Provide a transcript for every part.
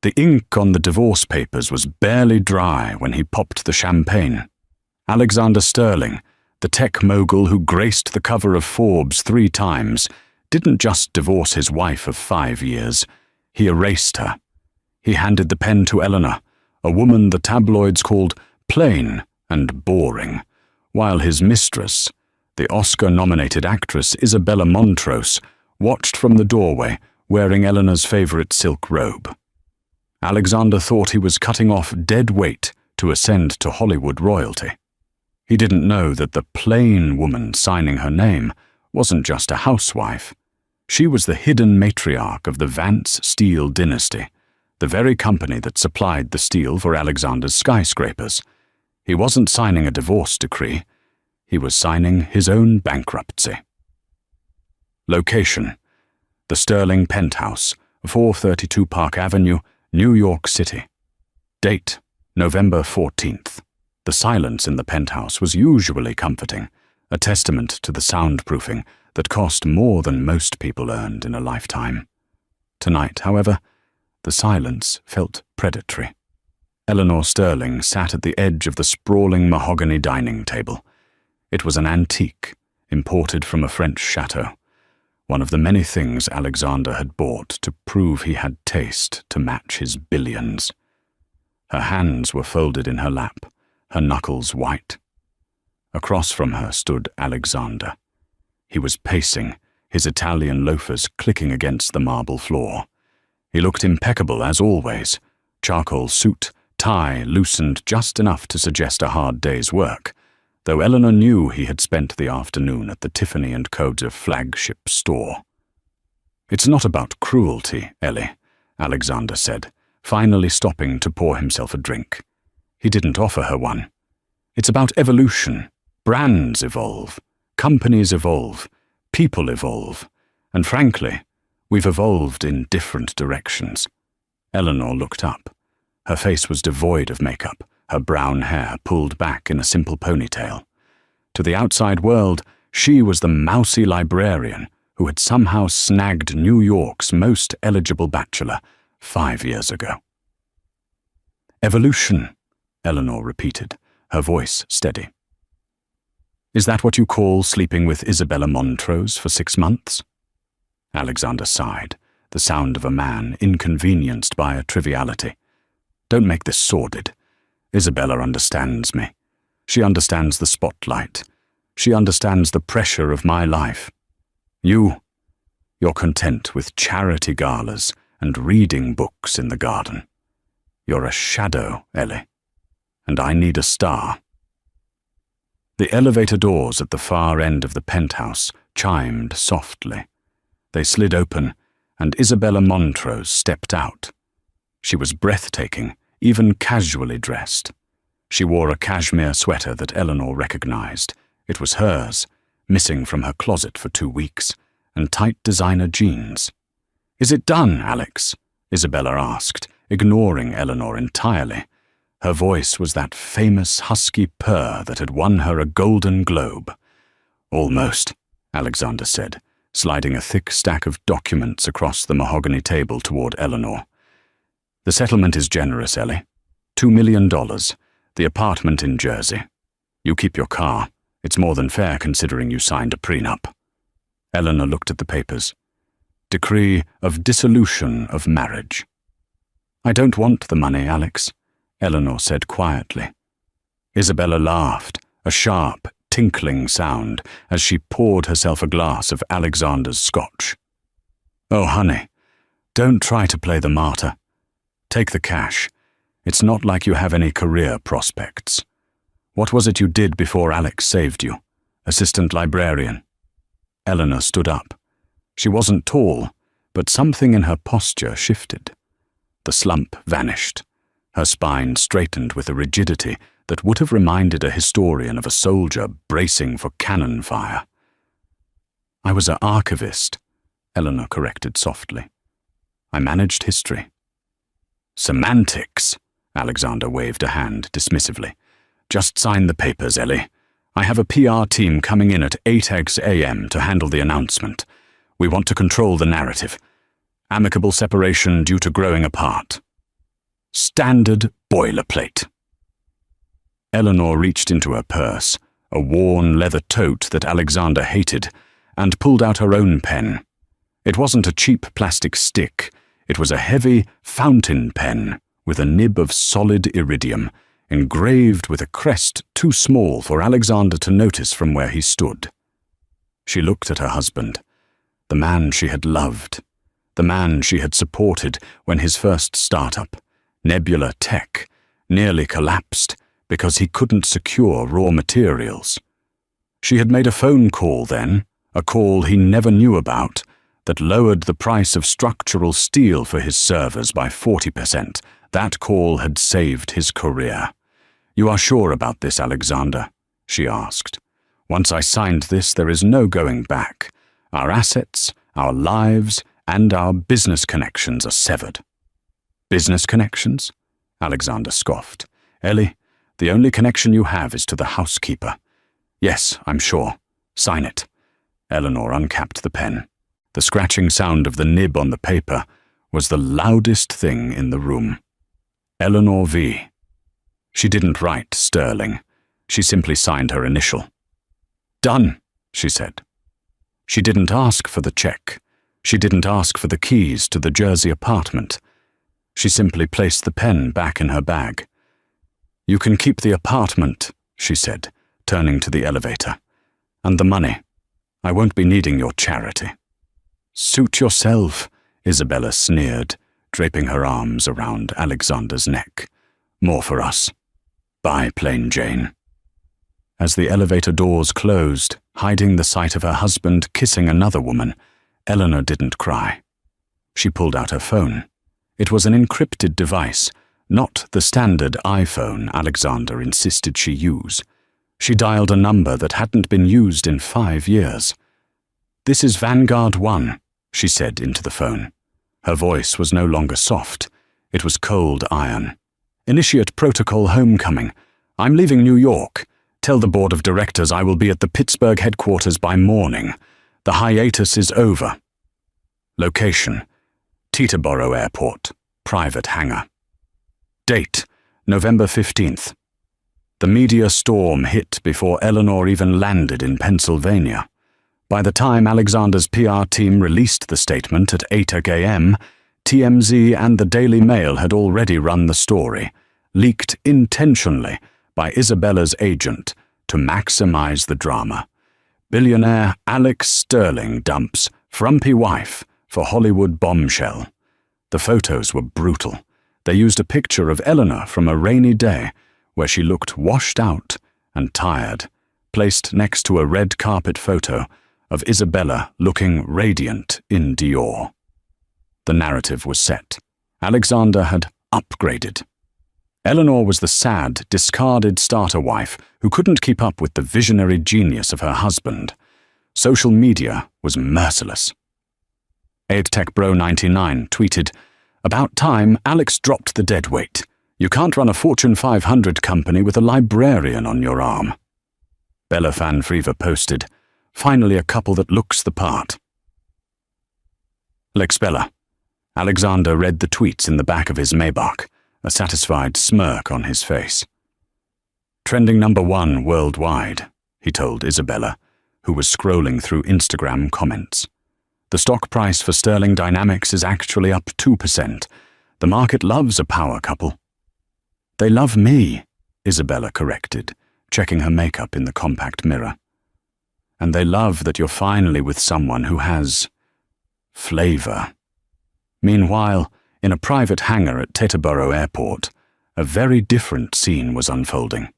The ink on the divorce papers was barely dry when he popped the champagne. Alexander Sterling, the tech mogul who graced the cover of Forbes 3 times, didn't just divorce his wife of 5 years, he erased her. He handed the pen to Eleanor, a woman the tabloids called plain and boring, while his mistress, the Oscar-nominated actress Isabella Montrose, watched from the doorway wearing Eleanor's favorite silk robe. Alexander thought he was cutting off dead weight to ascend to Hollywood royalty. He didn't know that the plain woman signing her name wasn't just a housewife. She was the hidden matriarch of the Vance Steel Dynasty, the very company that supplied the steel for Alexander's skyscrapers. He wasn't signing a divorce decree. He was signing his own bankruptcy. Location: the Sterling Penthouse, 432 Park Avenue, New York City. Date: November 14th. The silence in the penthouse was usually comforting, a testament to the soundproofing that cost more than most people earned in a lifetime. Tonight, however, the silence felt predatory. Eleanor Sterling sat at the edge of the sprawling mahogany dining table. It was an antique, imported from a French chateau, one of the many things Alexander had bought to prove he had taste to match his billions. Her hands were folded in her lap, her knuckles white. Across from her stood Alexander. He was pacing, his Italian loafers clicking against the marble floor. He looked impeccable as always, charcoal suit, tie loosened just enough to suggest a hard day's work, though Eleanor knew he had spent the afternoon at the Tiffany & Co.'s flagship store. "It's not about cruelty, Ellie," Alexander said, finally stopping to pour himself a drink. He didn't offer her one. "It's about evolution. Brands evolve, companies evolve, people evolve, and frankly, we've evolved in different directions." Eleanor looked up. Her face was devoid of makeup, her brown hair pulled back in a simple ponytail. To the outside world, she was the mousy librarian who had somehow snagged New York's most eligible bachelor 5 years ago. "Evolution," Eleanor repeated, her voice steady. "Is that what you call sleeping with Isabella Montrose for 6 months?" Alexander sighed, the sound of a man inconvenienced by a triviality. "Don't make this sordid. Isabella understands me. She understands the spotlight. She understands the pressure of my life. You're content with charity galas and reading books in the garden. You're a shadow, Ellie, and I need a star." The elevator doors at the far end of the penthouse chimed softly. They slid open, and Isabella Montrose stepped out. She was breathtaking, even casually dressed. She wore a cashmere sweater that Eleanor recognized. It was hers, missing from her closet for 2 weeks, and tight designer jeans. "Is it done, Alex?" Isabella asked, ignoring Eleanor entirely. Her voice was that famous husky purr that had won her a Golden Globe. "Almost," Alexander said, sliding a thick stack of documents across the mahogany table toward Eleanor. "The settlement is generous, Ellie. $2 million. The apartment in Jersey. You keep your car. It's more than fair considering you signed a prenup." Eleanor looked at the papers. "Decree of dissolution of marriage." "I don't want the money, Alex," Eleanor said quietly. Isabella laughed, a sharp, tinkling sound, as she poured herself a glass of Alexander's scotch. "Oh, honey, don't try to play the martyr. Take the cash. It's not like you have any career prospects. What was it you did before Alex saved you? Assistant librarian?" Eleanor stood up. She wasn't tall, but something in her posture shifted. The slump vanished. Her spine straightened with a rigidity that would have reminded a historian of a soldier bracing for cannon fire. "I was an archivist," Eleanor corrected softly. "I managed history." "Semantics," Alexander waved a hand dismissively. "Just sign the papers, Ellie. I have a PR team coming in at 8 a.m. to handle the announcement. We want to control the narrative. Amicable separation due to growing apart. Standard boilerplate. Eleanor reached into her purse, a worn leather tote that Alexander hated, and pulled out her own pen. It wasn't a cheap plastic stick. It was a heavy fountain pen with a nib of solid iridium, engraved with a crest too small for Alexander to notice from where he stood. She looked at her husband, the man she had loved, the man she had supported when his first startup, Nebula Tech, nearly collapsed because he couldn't secure raw materials. She had made a phone call then, a call he never knew about, that lowered the price of structural steel for his servers by 40%. That call had saved his career. "You are sure about this, Alexander?" she asked. "Once I signed this, there is no going back. Our assets, our lives, and our business connections are severed." "Business connections?" Alexander scoffed. "Ellie, the only connection you have is to the housekeeper." "Yes, I'm sure. Sign it." Eleanor uncapped the pen. The scratching sound of the nib on the paper was the loudest thing in the room. Eleanor V. She didn't write Sterling. She simply signed her initial. "Done," she said. She didn't ask for the check. She didn't ask for the keys to the Jersey apartment. She simply placed the pen back in her bag. "You can keep the apartment," she said, turning to the elevator. "And the money. I won't be needing your charity." "Suit yourself," Isabella sneered, draping her arms around Alexander's neck. "More for us. Bye, Plain Jane." As the elevator doors closed, hiding the sight of her husband kissing another woman, Eleanor didn't cry. She pulled out her phone. It was an encrypted device, not the standard iPhone Alexander insisted she use. She dialed a number that hadn't been used in 5 years. "This is Vanguard 1, she said into the phone. Her voice was no longer soft. It was cold iron. "Initiate protocol homecoming. I'm leaving New York. Tell the board of directors I will be at the Pittsburgh headquarters by morning. The hiatus is over. Location: Teterboro Airport, private hangar. Date: November 15th. The media storm hit before Eleanor even landed in Pennsylvania. By the time Alexander's PR team released the statement at 8 a.m., TMZ and the Daily Mail had already run the story, leaked intentionally by Isabella's agent to maximize the drama. Billionaire Alex Sterling dumps frumpy wife for Hollywood bombshell. The photos were brutal. They used a picture of Eleanor from a rainy day where she looked washed out and tired, placed next to a red carpet photo of Isabella looking radiant in Dior. The narrative was set. Alexander had upgraded. Eleanor was the sad, discarded starter wife who couldn't keep up with the visionary genius of her husband. Social media was merciless. AidTechBro99 tweeted, "About time Alex dropped the deadweight. You can't run a Fortune 500 company with a librarian on your arm." Bella Fanfreeva posted, "Finally a couple that looks the part." Lex Bella. Alexander read the tweets in the back of his Maybach, a satisfied smirk on his face. "Trending #1 worldwide," he told Isabella, who was scrolling through Instagram comments. "The stock price for Sterling Dynamics is actually up 2%. The market loves a power couple." "They love me," Isabella corrected, checking her makeup in the compact mirror. "And they love that you're finally with someone who has flavor." Meanwhile, in a private hangar at Teterboro Airport, a very different scene was unfolding.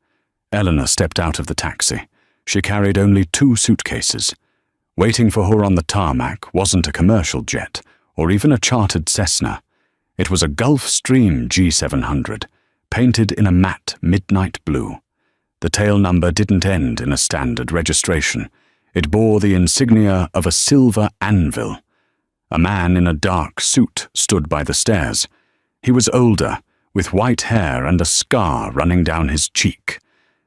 Eleanor stepped out of the taxi. She carried only 2 suitcases. Waiting for her on the tarmac wasn't a commercial jet, or even a chartered Cessna. It was a Gulfstream G700, painted in a matte midnight blue. The tail number didn't end in a standard registration. It bore the insignia of a silver anvil. A man in a dark suit stood by the stairs. He was older, with white hair and a scar running down his cheek.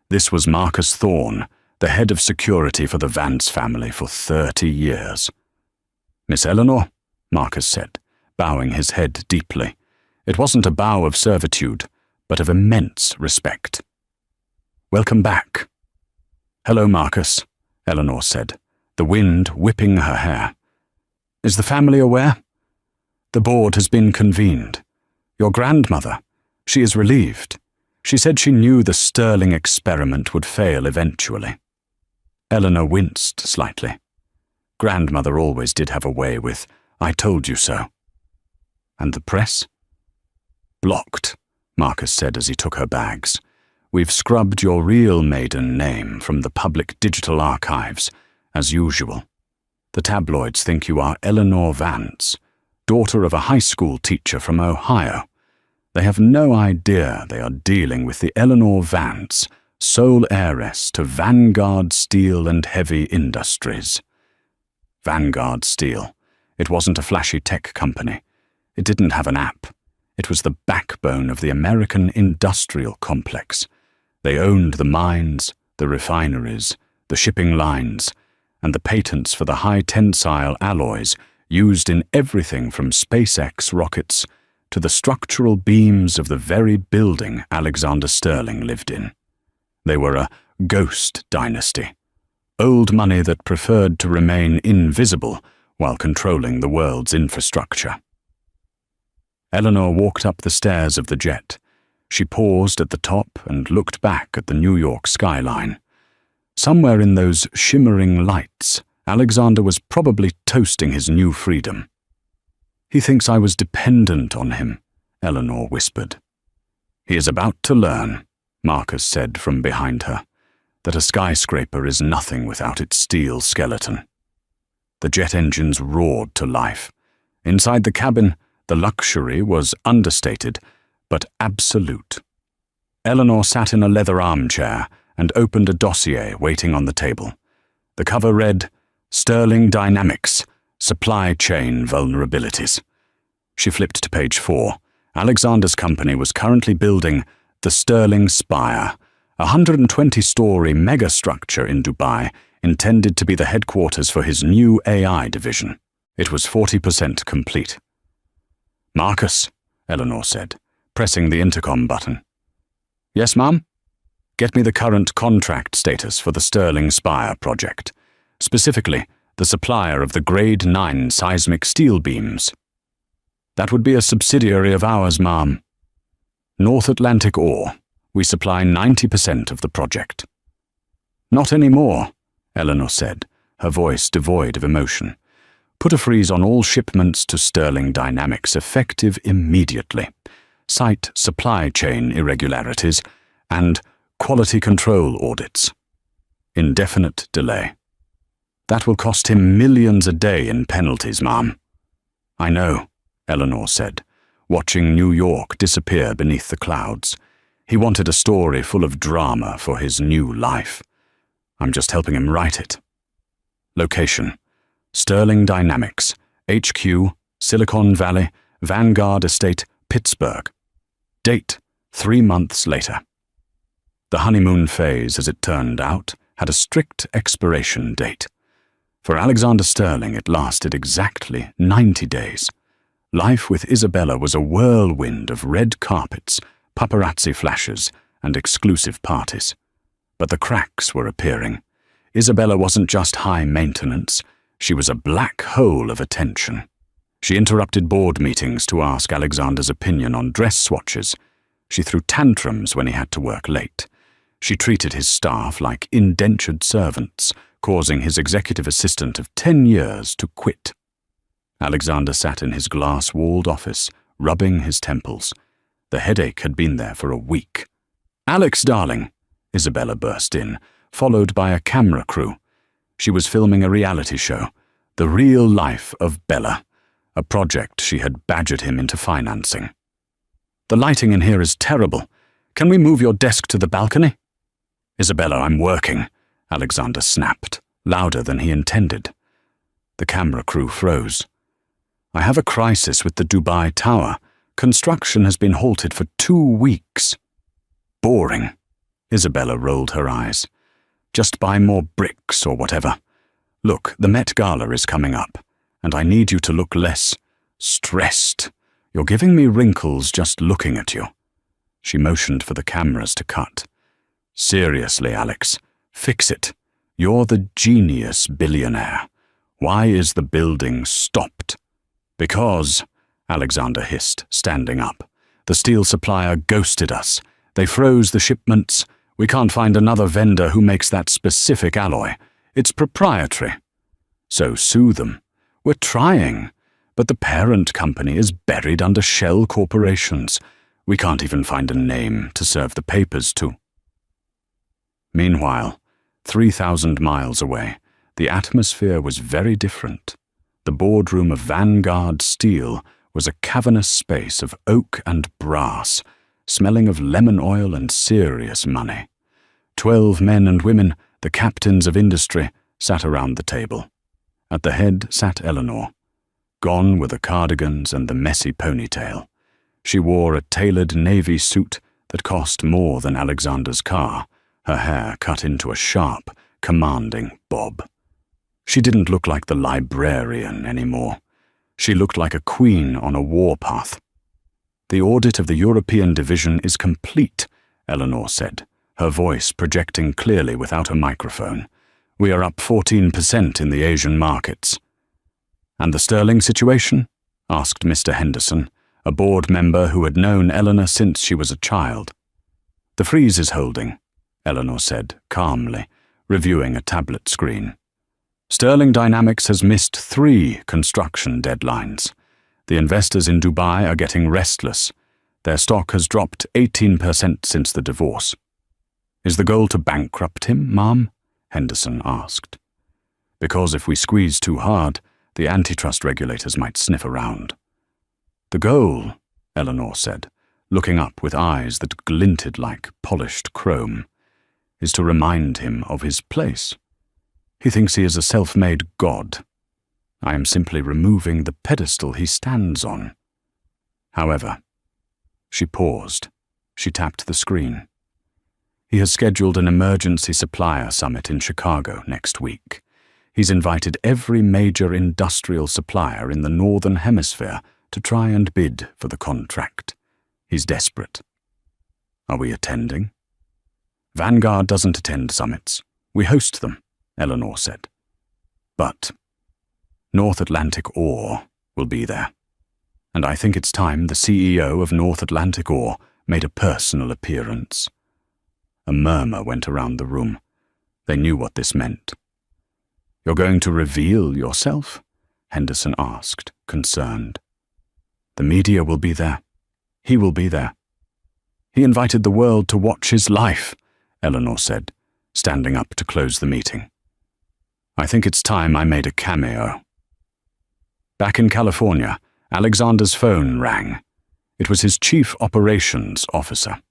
This was Marcus Thorne, the head of security for the Vance family for 30 years. "Miss Eleanor," Marcus said, bowing his head deeply. It wasn't a bow of servitude, but of immense respect. "Welcome back." "Hello, Marcus," Eleanor said, the wind whipping her hair. "Is the family aware?" "The board has been convened. Your grandmother, she is relieved. She said she knew the Sterling experiment would fail eventually." Eleanor winced slightly. Grandmother always did have a way with, "I told you so." "And the press?" "Blocked," Marcus said as he took her bags. "We've scrubbed your real maiden name from the public digital archives, as usual. The tabloids think you are Eleanor Vance, daughter of a high school teacher from Ohio. They have no idea they are dealing with the Eleanor Vance, sole heiress to Vanguard Steel and Heavy Industries." Vanguard Steel. It wasn't a flashy tech company. It didn't have an app. It was the backbone of the American industrial complex. They owned the mines, the refineries, the shipping lines, and the patents for the high-tensile alloys used in everything from SpaceX rockets to the structural beams of the very building Alexander Sterling lived in. They were a ghost dynasty, old money that preferred to remain invisible while controlling the world's infrastructure. Eleanor walked up the stairs of the jet. She paused at the top and looked back at the New York skyline. Somewhere in those shimmering lights, Alexander was probably toasting his new freedom. "He thinks I was dependent on him," Eleanor whispered. "He is about to learn," Marcus said from behind her, "that a skyscraper is nothing without its steel skeleton." The jet engines roared to life. Inside the cabin, the luxury was understated, but absolute. Eleanor sat in a leather armchair and opened a dossier waiting on the table. The cover read, "Sterling Dynamics, Supply Chain Vulnerabilities." She flipped to page 4. Alexander's company was currently building the Sterling Spire, a 120-story megastructure in Dubai intended to be the headquarters for his new AI division. It was 40% complete. "Marcus," Eleanor said, pressing the intercom button. "Yes, ma'am?" "Get me the current contract status for the Sterling Spire project, specifically the supplier of the Grade 9 seismic steel beams." "That would be a subsidiary of ours, ma'am." "North Atlantic Ore. We supply 90% of the project." "Not anymore," Eleanor said, her voice devoid of emotion. "Put a freeze on all shipments to Sterling Dynamics effective immediately. Cite supply chain irregularities and quality control audits. Indefinite delay." "That will cost him millions a day in penalties, ma'am." "I know," Eleanor said, watching New York disappear beneath the clouds. He wanted a story full of drama for his new life. I'm just helping him write it. Location: Sterling Dynamics, HQ, Silicon Valley, Vanguard Estate, Pittsburgh. Date: 3 months later. The honeymoon phase, as it turned out, had a strict expiration date. For Alexander Sterling, it lasted exactly 90 days. Life with Isabella was a whirlwind of red carpets, paparazzi flashes, and exclusive parties. But the cracks were appearing. Isabella wasn't just high maintenance, she was a black hole of attention. She interrupted board meetings to ask Alexander's opinion on dress swatches. She threw tantrums when he had to work late. She treated his staff like indentured servants, causing his executive assistant of 10 years to quit. Alexander sat in his glass-walled office, rubbing his temples. The headache had been there for a week. "Alex, darling," Isabella burst in, followed by a camera crew. She was filming a reality show, The Real Life of Bella, a project she had badgered him into financing. "The lighting in here is terrible. Can we move your desk to the balcony?" "Isabella, I'm working," Alexander snapped, louder than he intended. The camera crew froze. "I have a crisis with the Dubai Tower. Construction has been halted for 2 weeks." "Boring." Isabella rolled her eyes. "Just buy more bricks or whatever. Look, the Met Gala is coming up, and I need you to look less stressed. You're giving me wrinkles just looking at you." She motioned for the cameras to cut. "Seriously, Alex, fix it. You're the genius billionaire. Why is the building stopped?" "Because," Alexander hissed, standing up, "the steel supplier ghosted us. They froze the shipments. We can't find another vendor who makes that specific alloy. It's proprietary." "So sue them." "We're trying, but the parent company is buried under shell corporations. We can't even find a name to serve the papers to." Meanwhile, 3,000 miles away, the atmosphere was very different. The boardroom of Vanguard Steel was a cavernous space of oak and brass, smelling of lemon oil and serious money. 12 men and women, the captains of industry, sat around the table. At the head sat Eleanor, gone were the cardigans and the messy ponytail. She wore a tailored navy suit that cost more than Alexander's car, her hair cut into a sharp, commanding bob. She didn't look like the librarian anymore. She looked like a queen on a warpath. "The audit of the European division is complete," Eleanor said, her voice projecting clearly without a microphone. "We are up 14% in the Asian markets." "And the sterling situation?" asked Mr. Henderson, a board member who had known Eleanor since she was a child. "The freeze is holding," Eleanor said, calmly, reviewing a tablet screen. "Sterling Dynamics has missed 3 construction deadlines. The investors in Dubai are getting restless. Their stock has dropped 18% since the divorce." "Is the goal to bankrupt him, Ma'am?" Henderson asked. "Because if we squeeze too hard, the antitrust regulators might sniff around." "The goal," Eleanor said, looking up with eyes that glinted like polished chrome, "is to remind him of his place. He thinks he is a self-made god. I am simply removing the pedestal he stands on." However, she paused. She tapped the screen. "He has scheduled an emergency supplier summit in Chicago next week. He's invited every major industrial supplier in the Northern Hemisphere to try and bid for the contract. He's desperate." "Are we attending?" "Vanguard doesn't attend summits. We host them," Eleanor said. "But North Atlantic Ore will be there. And I think it's time the CEO of North Atlantic Ore made a personal appearance." A murmur went around the room. They knew what this meant. "You're going to reveal yourself?" Henderson asked, concerned. "The media will be there. He will be there. He invited the world to watch his life," Eleanor said, standing up to close the meeting. "I think it's time I made a cameo." Back in California, Alexander's phone rang. It was his chief operations officer.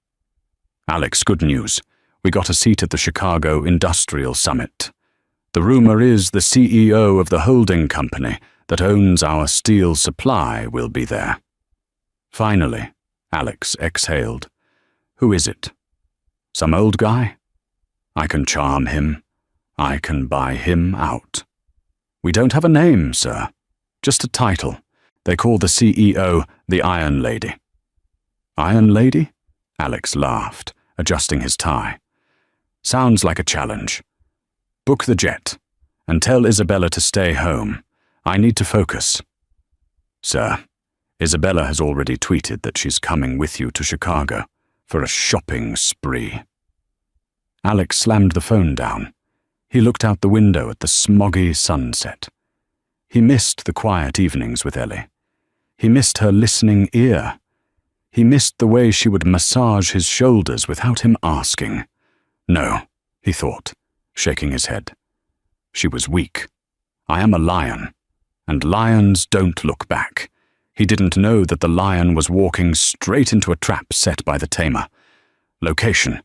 "Alex, good news. We got a seat at the Chicago Industrial Summit. The rumor is the CEO of the holding company that owns our steel supply will be there." Finally, Alex exhaled. "Who is it? Some old guy? I can charm him. I can buy him out." "We don't have a name, sir. Just a title. They call the CEO the Iron Lady." "Iron Lady?" Alex laughed, adjusting his tie. "Sounds like a challenge. Book the jet, and tell Isabella to stay home. I need to focus." "Sir, Isabella has already tweeted that she's coming with you to Chicago for a shopping spree." Alex slammed the phone down. He looked out the window at the smoggy sunset. He missed the quiet evenings with Ellie. He missed her listening ear. He missed the way she would massage his shoulders without him asking. "No," he thought, shaking his head. She was weak. I am a lion, and lions don't look back. He didn't know that the lion was walking straight into a trap set by the tamer. Location: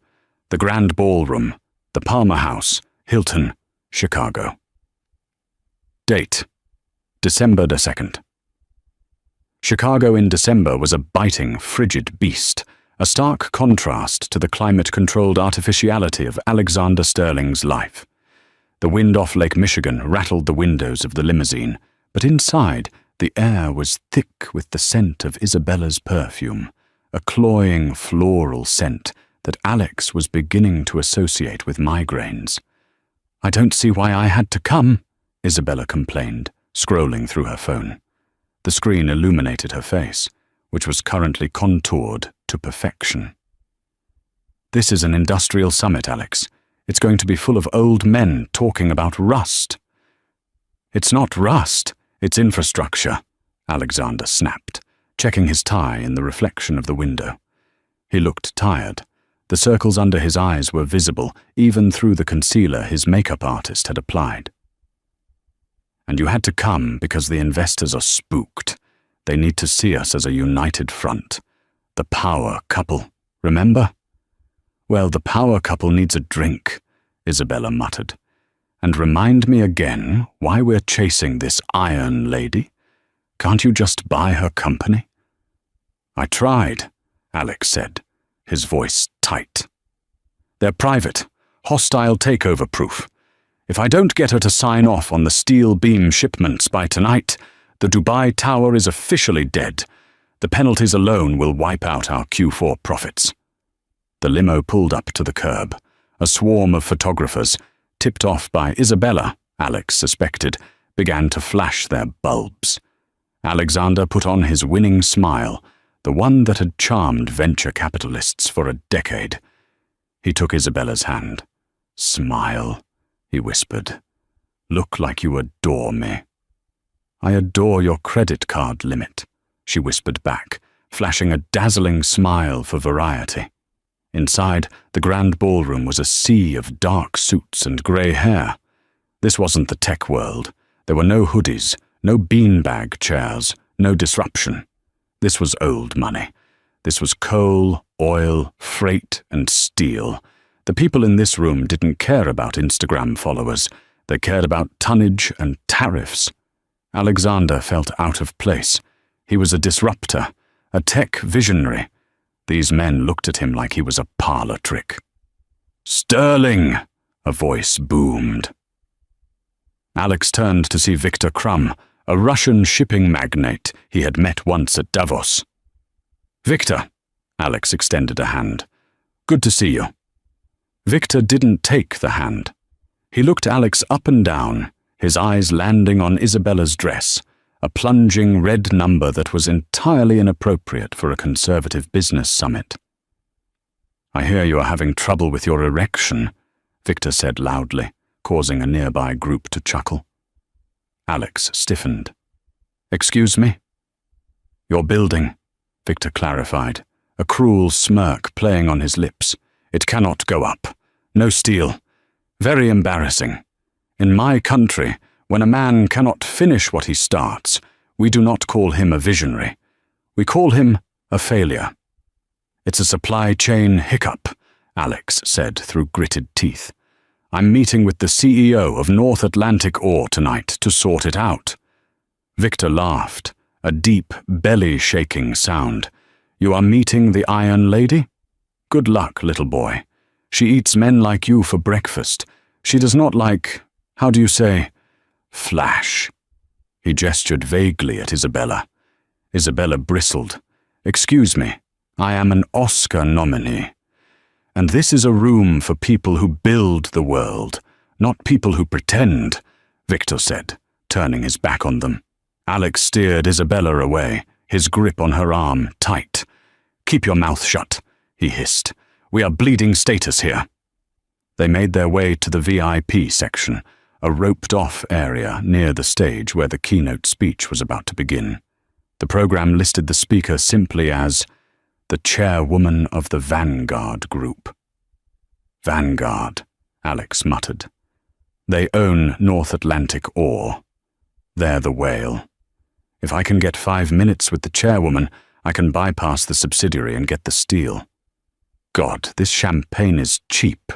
the Grand Ballroom, the Palmer House, Hilton, Chicago. Date: December 2nd. Chicago in December was a biting, frigid beast, a stark contrast to the climate-controlled artificiality of Alexander Sterling's life. The wind off Lake Michigan rattled the windows of the limousine, but inside The air was thick with the scent of Isabella's perfume, a cloying floral scent that Alex was beginning to associate with migraines. "I don't see why I had to come," Isabella complained, scrolling through her phone. The screen illuminated her face, which was currently contoured to perfection. "This is an industrial summit, Alex. It's going to be full of old men talking about rust." "It's not rust, it's infrastructure," Alexander snapped, checking his tie in the reflection of the window. He looked tired. The circles under his eyes were visible even through the concealer his makeup artist had applied. "And you had to come because the investors are spooked. They need to see us as a united front. The power couple, remember?" "Well, the power couple needs a drink," Isabella muttered. "And remind me again why we're chasing this Iron Lady. Can't you just buy her company?" "I tried," Alex said, his voice tight. "They're private, hostile takeover proof. If I don't get her to sign off on the steel beam shipments by tonight, the Dubai Tower is officially dead. The penalties alone will wipe out our Q4 profits." The limo pulled up to the curb. A swarm of photographers, tipped off by Isabella, Alex suspected, began to flash their bulbs. Alexander put on his winning smile, the one that had charmed venture capitalists for a decade. He took Isabella's hand. "Smile," he whispered. "Look like you adore me." "I adore your credit card limit," she whispered back, flashing a dazzling smile for variety. Inside, the grand ballroom was a sea of dark suits and grey hair. This wasn't the tech world. There were no hoodies, no beanbag chairs, no disruption. This was old money. This was coal, oil, freight, and steel. The people in this room didn't care about Instagram followers. They cared about tonnage and tariffs. Alexander felt out of place. He was a disruptor, a tech visionary. These men looked at him like he was a parlor trick. "Sterling!" a voice boomed. Alex turned to see Victor Krum, a Russian shipping magnate he had met once at Davos. "Victor," Alex extended a hand. "Good to see you." Victor didn't take the hand. He looked Alex up and down, his eyes landing on Isabella's dress, a plunging red number that was entirely inappropriate for a conservative business summit. "I hear you are having trouble with your erection," Victor said loudly, causing a nearby group to chuckle. Alex stiffened. "Excuse me?" "Your building," Victor clarified, a cruel smirk playing on his lips. "It cannot go up. No steel. Very embarrassing. In my country, when a man cannot finish what he starts, we do not call him a visionary. We call him a failure." "It's a supply chain hiccup," Alex said through gritted teeth. "I'm meeting with the CEO of North Atlantic Ore tonight to sort it out." Victor laughed, a deep, belly-shaking sound. "You are meeting the Iron Lady? Good luck, little boy. She eats men like you for breakfast. She does not like, how do you say, flash." He gestured vaguely at Isabella. Isabella bristled. "Excuse me, I am an Oscar nominee. And this is a room for people who build the world, not people who pretend," Victor said, turning his back on them. Alex steered Isabella away, his grip on her arm tight. "Keep your mouth shut," he hissed. "We are bleeding status here." They made their way to the VIP section, a roped-off area near the stage where the keynote speech was about to begin. The program listed the speaker simply as the chairwoman of the Vanguard Group. "Vanguard," Alex muttered. "They own North Atlantic Ore. They're the whale. If I can get 5 minutes with the chairwoman, I can bypass the subsidiary and get the steel." "God, this champagne is cheap,"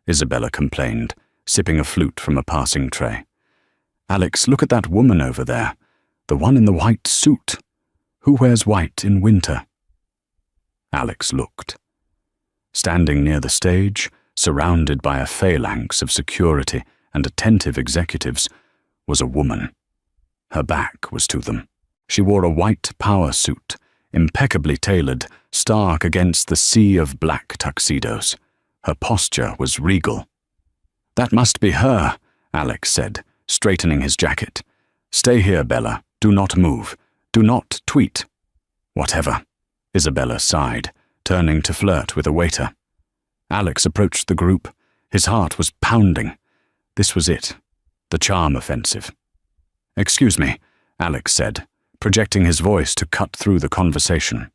Isabella complained, sipping a flute from a passing tray. "Alex, look at that woman over there, the one in the white suit. Who wears white in winter?" Alex looked. Standing near the stage, surrounded by a phalanx of security and attentive executives, was a woman. Her back was to them, She wore a white power suit, impeccably tailored, stark against the sea of black tuxedos. Her posture was regal. "That must be her," Alex said, straightening his jacket. "Stay here, Bella. Do not move. Do not tweet." "Whatever," Isabella sighed, turning to flirt with a waiter. Alex approached the group. His heart was pounding. This was it, the charm offensive. "Excuse me," Alex said, projecting his voice to cut through the conversation.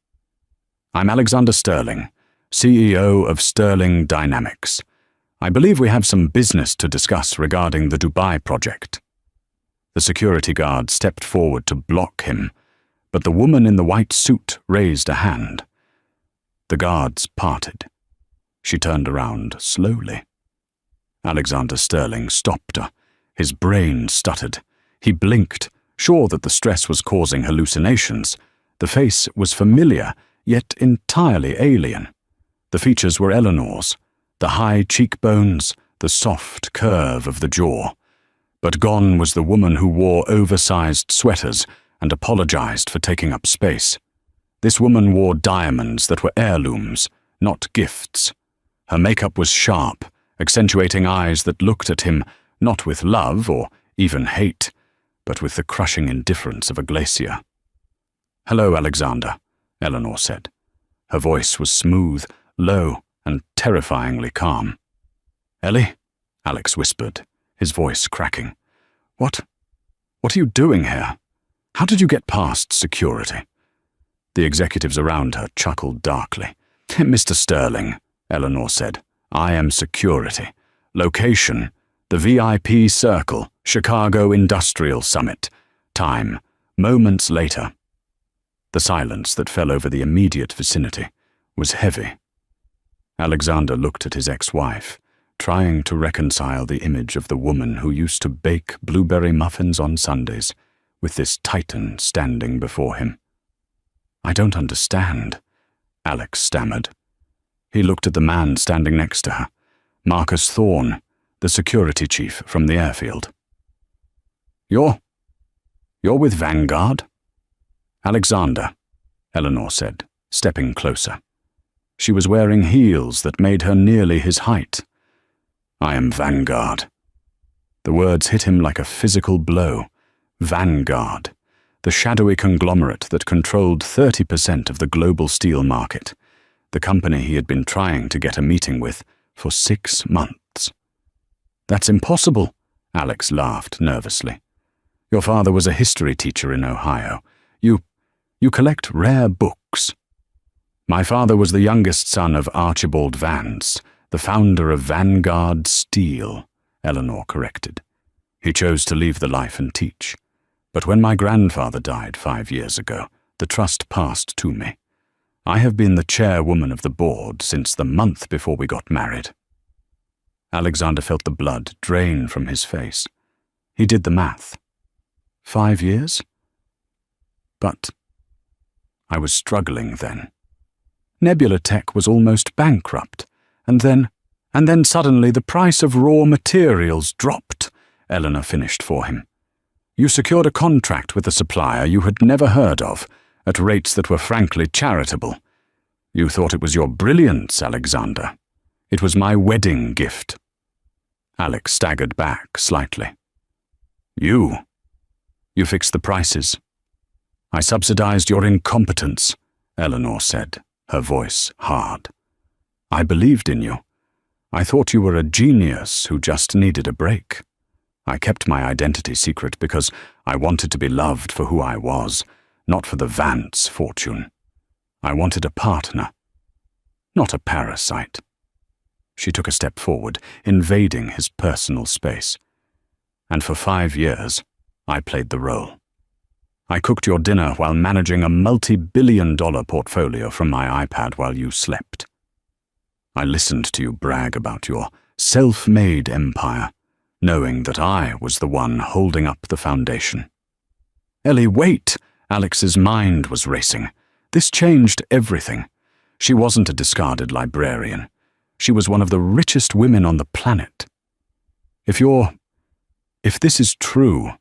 "I'm Alexander Sterling, CEO of Sterling Dynamics. I believe we have some business to discuss regarding the Dubai project." The security guard stepped forward to block him, but the woman in the white suit raised a hand. The guards parted. She turned around slowly. Alexander Sterling stopped her. His brain stuttered. He blinked, sure that the stress was causing hallucinations. The face was familiar, yet entirely alien. The features were Eleanor's, the high cheekbones, the soft curve of the jaw. But gone was the woman who wore oversized sweaters and apologized for taking up space. This woman wore diamonds that were heirlooms, not gifts. Her makeup was sharp, accentuating eyes that looked at him not with love or even hate, but with the crushing indifference of a glacier. "Hello, Alexander," Eleanor said. Her voice was smooth, low, and terrifyingly calm. "Ellie?" Alex whispered, his voice cracking. What are you doing here? How did you get past security?" The executives around her chuckled darkly. "Mr. Sterling," Eleanor said, "I am security. Location, the VIP Circle, Chicago Industrial Summit. Time, moments later." The silence that fell over the immediate vicinity was heavy. Alexander looked at his ex-wife, trying to reconcile the image of the woman who used to bake blueberry muffins on Sundays with this titan standing before him. "I don't understand," Alex stammered. He looked at the man standing next to her, Marcus Thorne, the security chief from the airfield. You're with Vanguard?" "Alexander," Eleanor said, stepping closer. She was wearing heels that made her nearly his height. "I am Vanguard." The words hit him like a physical blow. Vanguard, the shadowy conglomerate that controlled 30% of the global steel market, the company he had been trying to get a meeting with for 6 months. "That's impossible," Alex laughed nervously. "Your father was a history teacher in Ohio. You collect rare books." "My father was the youngest son of Archibald Vance, the founder of Vanguard Steel," Eleanor corrected. "He chose to leave the life and teach. But when my grandfather died 5 years ago, the trust passed to me. I have been the chairwoman of the board since the month before we got married." Alexander felt the blood drain from his face. He did the math. 5 years? But I was struggling then. Nebula Tech was almost bankrupt, and then suddenly the price of raw materials dropped, Eleanor finished for him. "You secured a contract with a supplier you had never heard of, at rates that were frankly charitable. You thought it was your brilliance, Alexander. It was my wedding gift." Alex staggered back slightly. You fixed the prices." "I subsidized your incompetence," Eleanor said, her voice hard. "I believed in you. I thought you were a genius who just needed a break. I kept my identity secret because I wanted to be loved for who I was, not for the Vance fortune. I wanted a partner, not a parasite." She took a step forward, invading his personal space. "And for 5 years, I played the role. I cooked your dinner while managing a multi-billion-dollar portfolio from my iPad while you slept. I listened to you brag about your self-made empire, knowing that I was the one holding up the foundation." "Ellie, wait!" Alex's mind was racing. This changed everything. She wasn't a discarded librarian. She was one of the richest women on the planet. If this is true,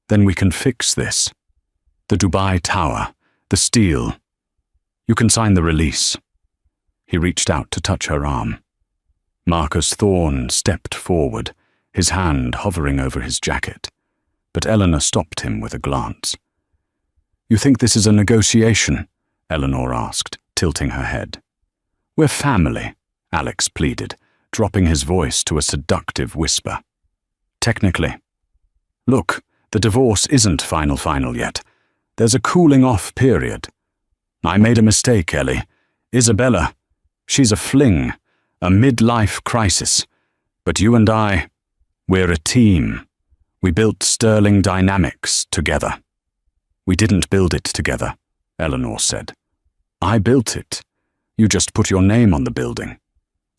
then we can fix this." The Dubai Tower, the steel. You can sign the release. He reached out to touch her arm. Marcus Thorne stepped forward, his hand hovering over his jacket, but Eleanor stopped him with a glance. You think this is a negotiation? Eleanor asked, tilting her head. We're family, Alex pleaded, dropping his voice to a seductive whisper. Technically. Look, the divorce isn't final yet. There's a cooling-off period. I made a mistake, Ellie. Isabella, she's a fling, a midlife crisis. But you and I, we're a team. We built Sterling Dynamics together. We didn't build it together, Eleanor said. I built it. You just put your name on the building.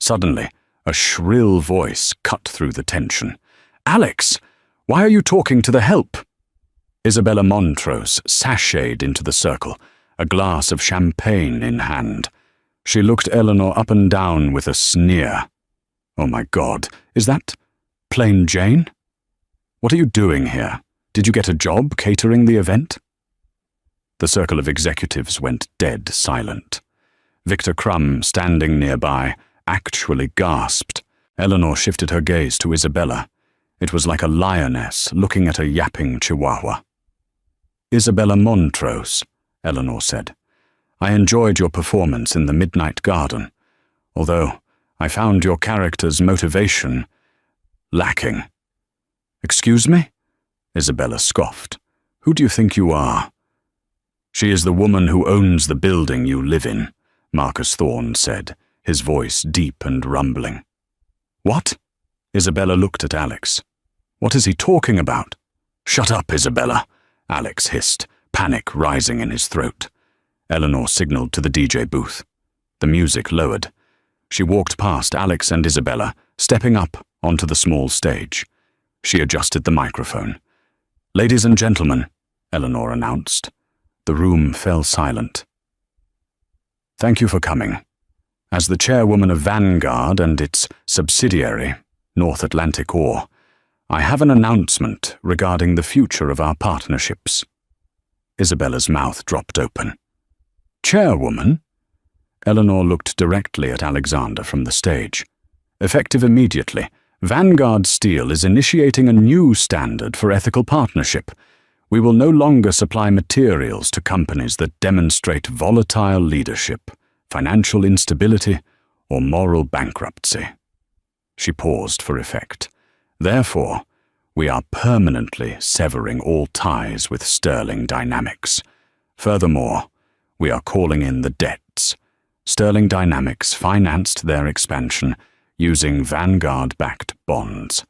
Suddenly, a shrill voice cut through the tension. Alex, why are you talking to the help? Isabella Montrose sashayed into the circle, a glass of champagne in hand. She looked Eleanor up and down with a sneer. Oh my God, is that Plain Jane? What are you doing here? Did you get a job catering the event? The circle of executives went dead silent. Victor Crumb, standing nearby, actually gasped. Eleanor shifted her gaze to Isabella. It was like a lioness looking at a yapping chihuahua. Isabella Montrose, Eleanor said. I enjoyed your performance in the Midnight Garden, although I found your character's motivation lacking. Excuse me? Isabella scoffed. Who do you think you are? She is the woman who owns the building you live in, Marcus Thorne said, his voice deep and rumbling. What? Isabella looked at Alex. What is he talking about? Shut up, Isabella, Alex hissed, panic rising in his throat. Eleanor signaled to the DJ booth. The music lowered. She walked past Alex and Isabella, stepping up onto the small stage. She adjusted the microphone. Ladies and gentlemen, Eleanor announced. The room fell silent. Thank you for coming. As the chairwoman of Vanguard and its subsidiary, North Atlantic Ore, I have an announcement regarding the future of our partnerships. Isabella's mouth dropped open. Chairwoman? Eleanor looked directly at Alexander from the stage. Effective immediately, Vanguard Steel is initiating a new standard for ethical partnership. We will no longer supply materials to companies that demonstrate volatile leadership, financial instability, or moral bankruptcy. She paused for effect. Therefore, we are permanently severing all ties with Sterling Dynamics. Furthermore, we are calling in the debts. Sterling Dynamics financed their expansion using Vanguard-backed bonds.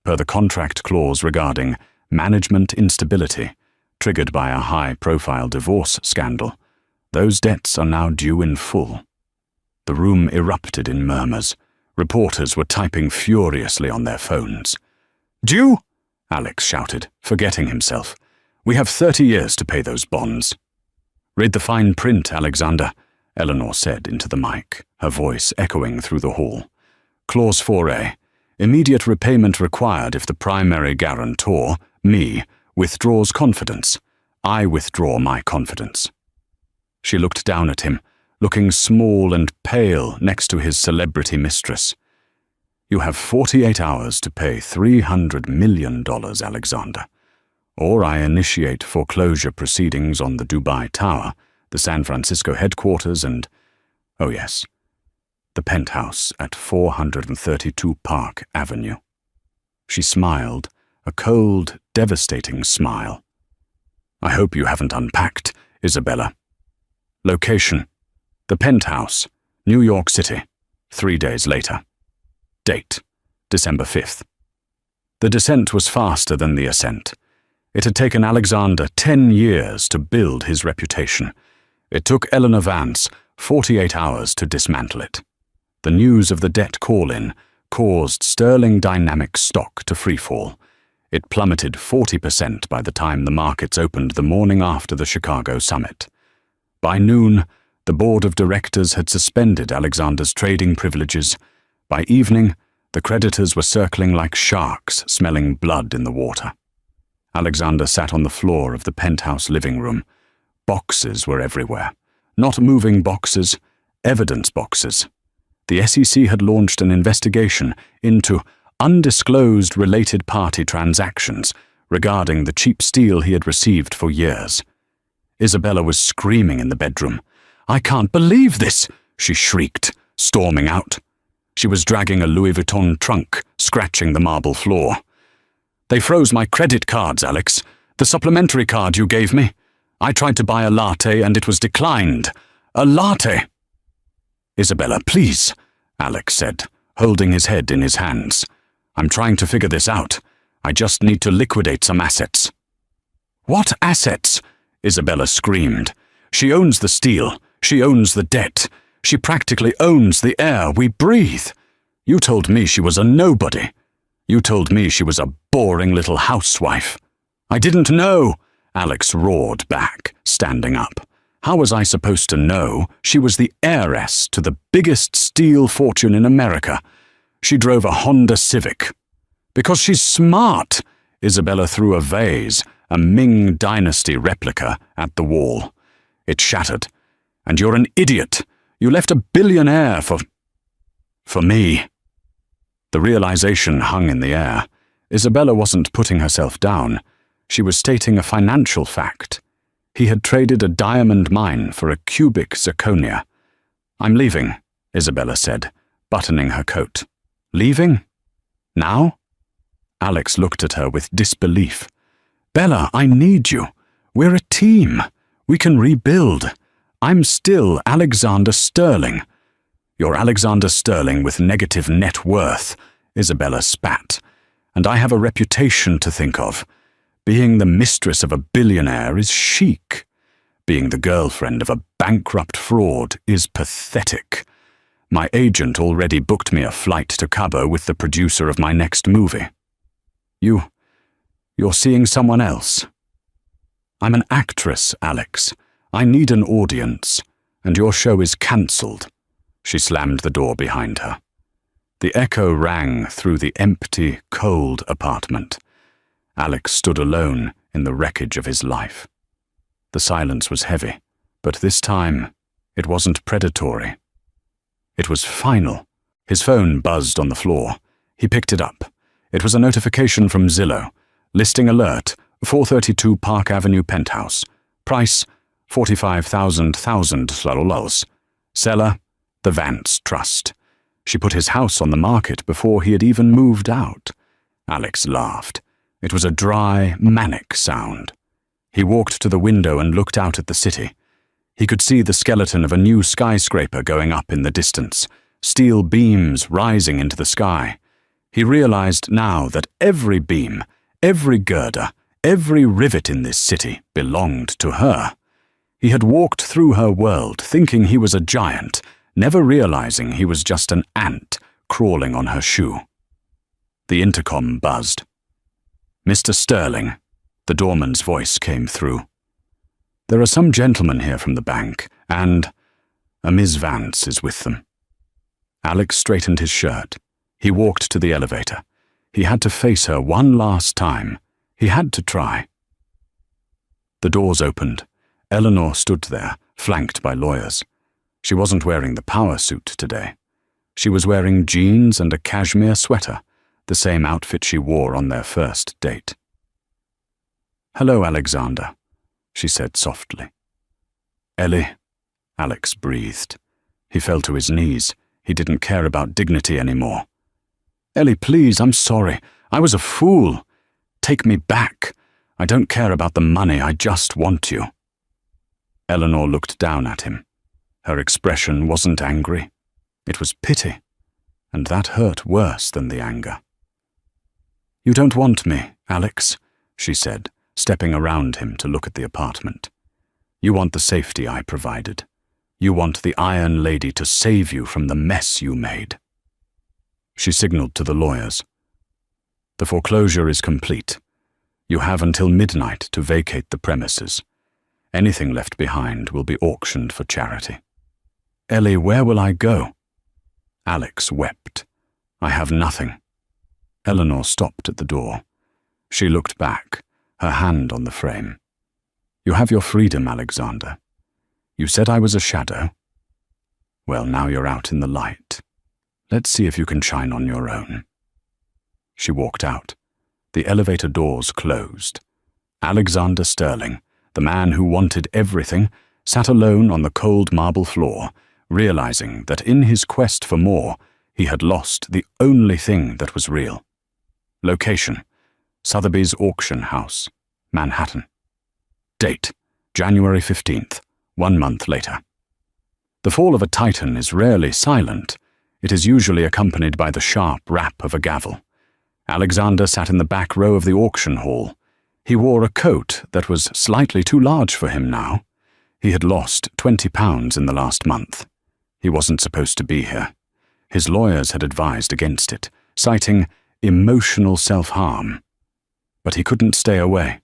Per the contract clause regarding management instability, triggered by a high-profile divorce scandal, those debts are now due in full. The room erupted in murmurs. Reporters were typing furiously on their phones. Due? Alex shouted, forgetting himself. We have 30 years to pay those bonds. Read the fine print, Alexander, Eleanor said into the mic, her voice echoing through the hall. Clause 4A. Immediate repayment required if the primary guarantor, me, withdraws confidence. I withdraw my confidence. She looked down at him, looking small and pale next to his celebrity mistress. You have 48 hours to pay $300 million, Alexander. Or I initiate foreclosure proceedings on the Dubai Tower, the San Francisco headquarters, and, oh yes, the penthouse at 432 Park Avenue. She smiled, a cold, devastating smile. I hope you haven't unpacked, Isabella. Location: the penthouse, New York City, 3 days later. Date: December 5th. The descent was faster than the ascent. It had taken Alexander 10 years to build his reputation. It took Eleanor Vance 48 hours to dismantle it. The news of the debt call-in caused Sterling Dynamics stock to freefall. It plummeted 40% by the time the markets opened the morning after the Chicago summit. By noon, the board of directors had suspended Alexander's trading privileges. By evening, the creditors were circling like sharks, smelling blood in the water. Alexander sat on the floor of the penthouse living room. Boxes were everywhere. Not moving boxes, evidence boxes. The SEC had launched an investigation into undisclosed related party transactions regarding the cheap steel he had received for years. Isabella was screaming in the bedroom. "I can't believe this!" she shrieked, storming out. She was dragging a Louis Vuitton trunk, scratching the marble floor. "They froze my credit cards, Alex. The supplementary card you gave me. I tried to buy a latte and it was declined. A latte!" "Isabella, please," Alex said, holding his head in his hands. "I'm trying to figure this out. I just need to liquidate some assets." "What assets?" Isabella screamed. "She owns the steel. She owns the debt. She practically owns the air we breathe. You told me she was a nobody. You told me she was a boring little housewife." "I didn't know," Alex roared back, standing up. "How was I supposed to know she was the heiress to the biggest steel fortune in America? She drove a Honda Civic." "Because she's smart." Isabella threw a vase, a Ming Dynasty replica, at the wall. It shattered. "And you're an idiot. You left a billionaire for me." The realization hung in the air. Isabella wasn't putting herself down. She was stating a financial fact. He had traded a diamond mine for a cubic zirconia. "I'm leaving," Isabella said, buttoning her coat. "Leaving? Now?" Alex looked at her with disbelief. "Bella, I need you. We're a team. We can rebuild. I'm still Alexander Sterling." "You're Alexander Sterling with negative net worth," Isabella spat. "And I have a reputation to think of. Being the mistress of a billionaire is chic. Being the girlfriend of a bankrupt fraud is pathetic. My agent already booked me a flight to Cabo with the producer of my next movie. You're seeing someone else." "I'm an actress, Alex. I need an audience, and your show is cancelled." She slammed the door behind her. The echo rang through the empty, cold apartment. Alex stood alone in the wreckage of his life. The silence was heavy, but this time it wasn't predatory. It was final. His phone buzzed on the floor. He picked it up. It was a notification from Zillow. Listing alert, 432 Park Avenue penthouse. Price, $45,000. Seller, the Vance Trust. She put his house on the market before he had even moved out. Alex laughed. It was a dry, manic sound. He walked to the window and looked out at the city. He could see the skeleton of a new skyscraper going up in the distance, steel beams rising into the sky. He realized now that every beam, every girder, every rivet in this city belonged to her. He had walked through her world thinking he was a giant, never realizing he was just an ant crawling on her shoe. The intercom buzzed. "Mr. Sterling," the doorman's voice came through. "There are some gentlemen here from the bank, and a Miss Vance is with them." Alex straightened his shirt. He walked to the elevator. He had to face her one last time. He had to try. The doors opened. Eleanor stood there, flanked by lawyers. She wasn't wearing the power suit today. She was wearing jeans and a cashmere sweater, the same outfit she wore on their first date. "Hello, Alexander," she said softly. "Ellie," Alex breathed. He fell to his knees. He didn't care about dignity anymore. "Ellie, please, I'm sorry. I was a fool. Take me back. I don't care about the money. I just want you." Eleanor looked down at him. Her expression wasn't angry. It was pity, and that hurt worse than the anger. "You don't want me, Alex," she said, stepping around him to look at the apartment. "You want the safety I provided. You want the Iron Lady to save you from the mess you made." She signaled to the lawyers. "The foreclosure is complete. You have until midnight to vacate the premises. Anything left behind will be auctioned for charity." "Ellie, where will I go?" Alex wept. "I have nothing." Eleanor stopped at the door. She looked back. her hand on the frame. "You have your freedom, Alexander. You said I was a shadow. Well, now you're out in the light. Let's see if you can shine on your own." She walked out. The elevator doors closed. Alexander Sterling, the man who wanted everything, sat alone on the cold marble floor, realizing that in his quest for more, he had lost the only thing that was real. Location: Sotheby's Auction House, Manhattan. Date: January 15th, 1 month later. The fall of a titan is rarely silent. It is usually accompanied by the sharp rap of a gavel. Alexander sat in the back row of the auction hall. He wore a coat that was slightly too large for him now. He had lost 20 pounds in the last month. He wasn't supposed to be here. His lawyers had advised against it, citing emotional self-harm. But he couldn't stay away.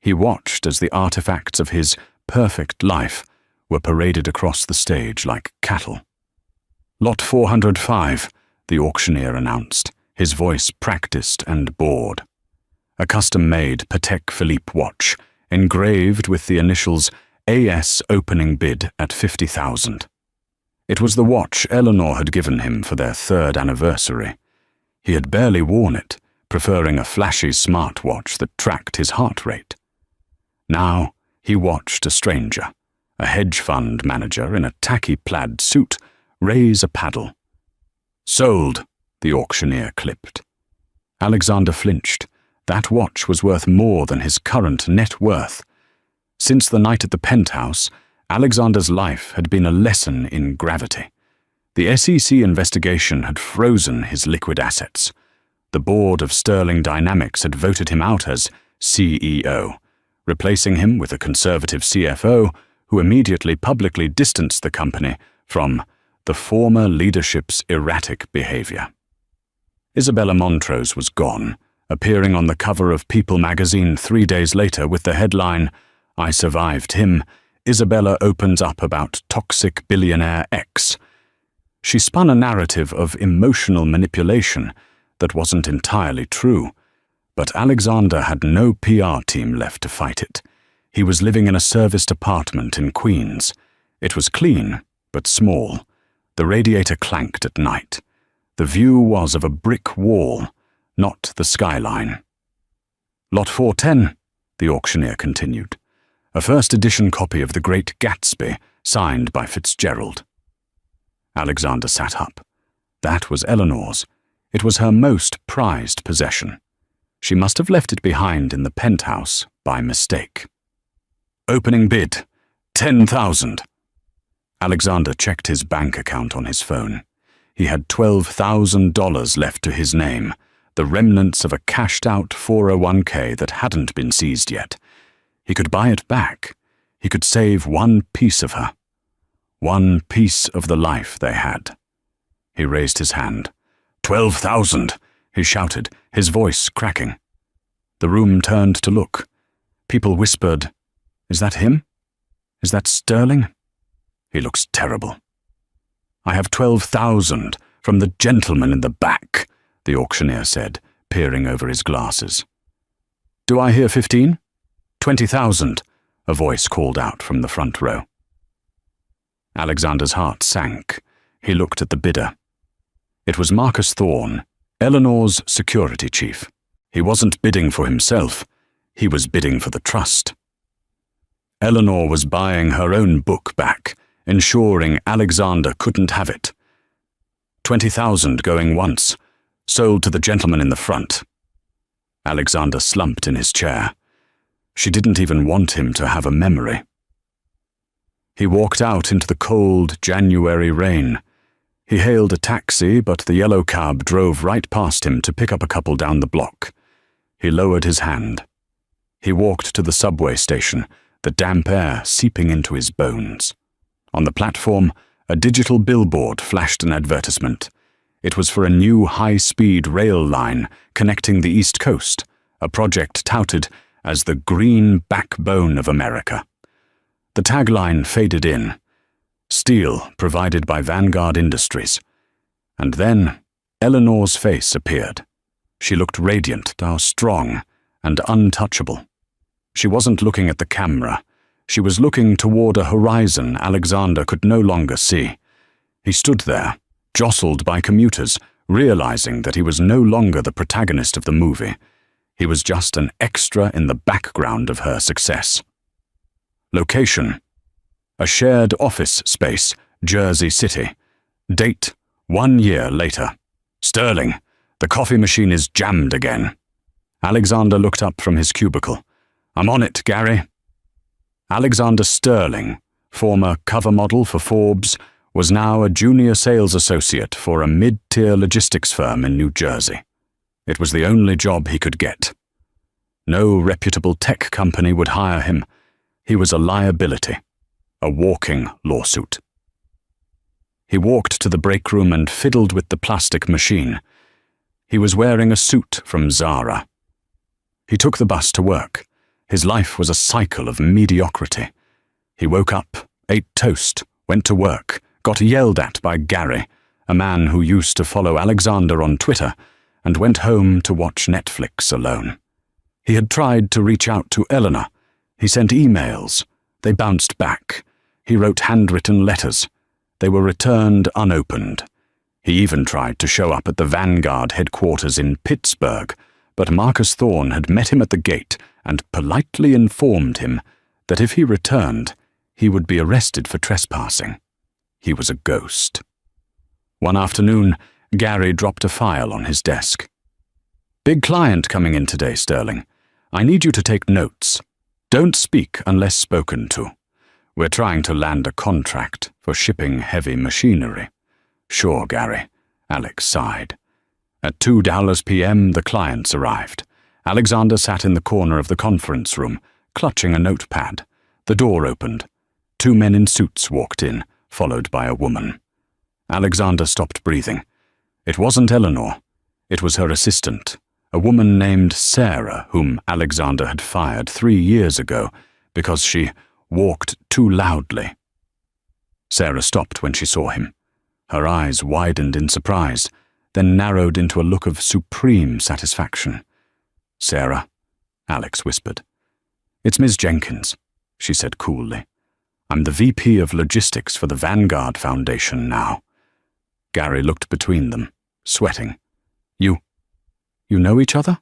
He watched as the artifacts of his perfect life were paraded across the stage like cattle. "Lot 405, the auctioneer announced, his voice practiced and bored. A custom-made Patek Philippe watch, engraved with the initials AS opening bid at 50,000. It was the watch Eleanor had given him for their 3rd anniversary. He had barely worn it, preferring a flashy smartwatch that tracked his heart rate. Now he watched a stranger, a hedge fund manager in a tacky plaid suit, raise a paddle. "Sold," the auctioneer clipped. Alexander flinched. That watch was worth more than his current net worth. Since the night at the penthouse, Alexander's life had been a lesson in gravity. The SEC investigation had frozen his liquid assets. The board of Sterling Dynamics had voted him out as CEO, replacing him with a conservative CFO who immediately publicly distanced the company from the former leadership's erratic behavior. Isabella Montrose was gone, appearing on the cover of People magazine 3 days later with the headline, "I survived him. Isabella opens up about toxic billionaire X." She spun a narrative of emotional manipulation that wasn't entirely true, but Alexander had no PR team left to fight it. He was living in a serviced apartment in Queens. It was clean, but small. The radiator clanked at night. The view was of a brick wall, not the skyline. "Lot 410, the auctioneer continued. A first-edition copy of The Great Gatsby, signed by Fitzgerald. Alexander sat up. That was Eleanor's. It was her most prized possession. She must have left it behind in the penthouse by mistake. "Opening bid, 10,000. Alexander checked his bank account on his phone. He had $12,000 left to his name, the remnants of a cashed-out 401k that hadn't been seized yet. He could buy it back. He could save one piece of her. One piece of the life they had. He raised his hand. 12,000, he shouted, his voice cracking. The room turned to look. People whispered, "Is that him? Is that Sterling? He looks terrible." "I have 12,000 from the gentleman in the back," the auctioneer said, peering over his glasses. "Do I hear 15? 20,000, a voice called out from the front row. Alexander's heart sank. He looked at the bidder. It was Marcus Thorne, Eleanor's security chief. He wasn't bidding for himself. He was bidding for the trust. Eleanor was buying her own book back, ensuring Alexander couldn't have it. 20,000 going once, sold to the gentleman in the front. Alexander slumped in his chair. She didn't even want him to have a memory. He walked out into the cold January rain. He hailed a taxi, but the yellow cab drove right past him to pick up a couple down the block. He lowered his hand. He walked to the subway station, the damp air seeping into his bones. On the platform, a digital billboard flashed an advertisement. It was for a new high-speed rail line connecting the East Coast, a project touted as the green backbone of America. The tagline faded in, "Steel provided by Vanguard Industries." And then Eleanor's face appeared. She looked radiant, now strong and untouchable. She wasn't looking at the camera. She was looking toward a horizon Alexander could no longer see. He stood there, jostled by commuters, realizing that he was no longer the protagonist of the movie. He was just an extra in the background of her success. Location: a shared office space, Jersey City. Date: 1 year later. Sterling, the coffee machine is jammed again. Alexander looked up from his cubicle. I'm on it, Gary. Alexander Sterling, former cover model for Forbes, was now a junior sales associate for a mid-tier logistics firm in New Jersey. It was the only job he could get. No reputable tech company would hire him. He was a liability, a walking lawsuit. He walked to the break room and fiddled with the plastic machine. He was wearing a suit from Zara. He took the bus to work. His life was a cycle of mediocrity. He woke up, ate toast, went to work, got yelled at by Gary, a man who used to follow Alexander on Twitter, and went home to watch Netflix alone. He had tried to reach out to Eleanor. He sent emails. They bounced back. He wrote handwritten letters. They were returned unopened. He even tried to show up at the Vanguard headquarters in Pittsburgh, but Marcus Thorne had met him at the gate and politely informed him that if he returned, he would be arrested for trespassing. He was a ghost. One afternoon, Gary dropped a file on his desk. Big client coming in today, Sterling. I need you to take notes. Don't speak unless spoken to. We're trying to land a contract for shipping heavy machinery. Sure, Gary, Alex sighed. At 2 p.m., the clients arrived. Alexander sat in the corner of the conference room, clutching a notepad. The door opened. 2 men in suits walked in, followed by a woman. Alexander stopped breathing. It wasn't Eleanor. It was her assistant, a woman named Sarah, whom Alexander had fired 3 years ago because she walked too loudly. Sarah stopped when she saw him. Her eyes widened in surprise, then narrowed into a look of supreme satisfaction. Sarah, Alex whispered. It's Ms. Jenkins, she said coolly. I'm the VP of Logistics for the Vanguard Foundation now. Gary looked between them, sweating. You know each other?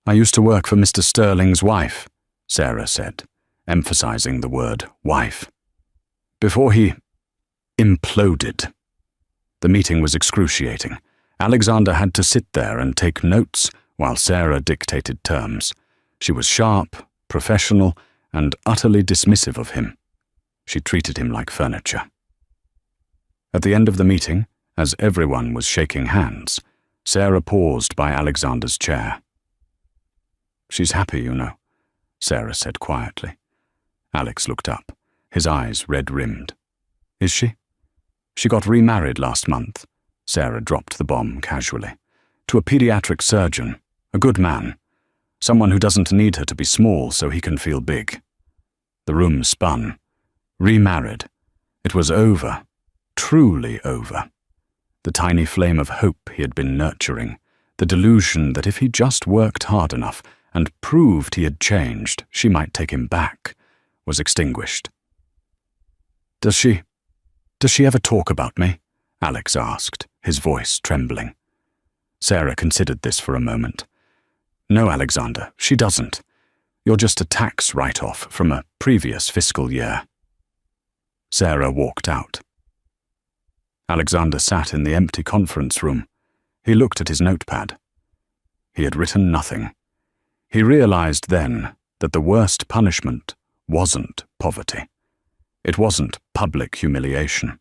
I used to work for Mr. Sterling's wife, Sarah said, emphasizing the word wife. Before he imploded. The meeting was excruciating. Alexander had to sit there and take notes while Sarah dictated terms. She was sharp, professional, and utterly dismissive of him. She treated him like furniture. At the end of the meeting, as everyone was shaking hands, Sarah paused by Alexander's chair. She's happy, you know, Sarah said quietly. Alex looked up, his eyes red-rimmed. Is she? She got remarried last month, Sarah dropped the bomb casually, to a pediatric surgeon, a good man, someone who doesn't need her to be small so he can feel big. The room spun. Remarried. It was over. Truly over. The tiny flame of hope he had been nurturing, the delusion that if he just worked hard enough and proved he had changed, she might take him back, was extinguished. Does she ever talk about me? Alex asked, his voice trembling. Sarah considered this for a moment. No, Alexander, she doesn't. You're just a tax write-off from a previous fiscal year. Sarah walked out. Alexander sat in the empty conference room. He looked at his notepad. He had written nothing. He realized then that the worst punishment wasn't poverty. It wasn't public humiliation.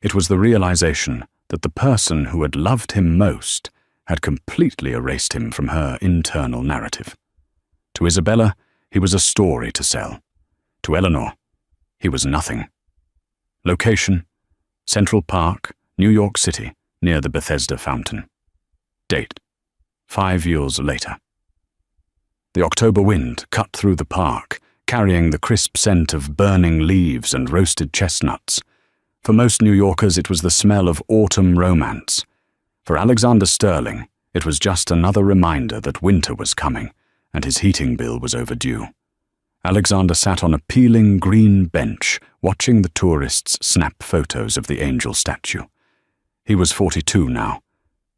It was the realization that the person who had loved him most had completely erased him from her internal narrative. To Isabella, he was a story to sell. To Eleanor, he was nothing. Location: Central Park, New York City, near the Bethesda Fountain. Date: 5 years later. The October wind cut through the park, carrying the crisp scent of burning leaves and roasted chestnuts. For most New Yorkers, it was the smell of autumn romance. For Alexander Sterling, it was just another reminder that winter was coming, and his heating bill was overdue. Alexander sat on a peeling green bench, watching the tourists snap photos of the angel statue. He was 42 now,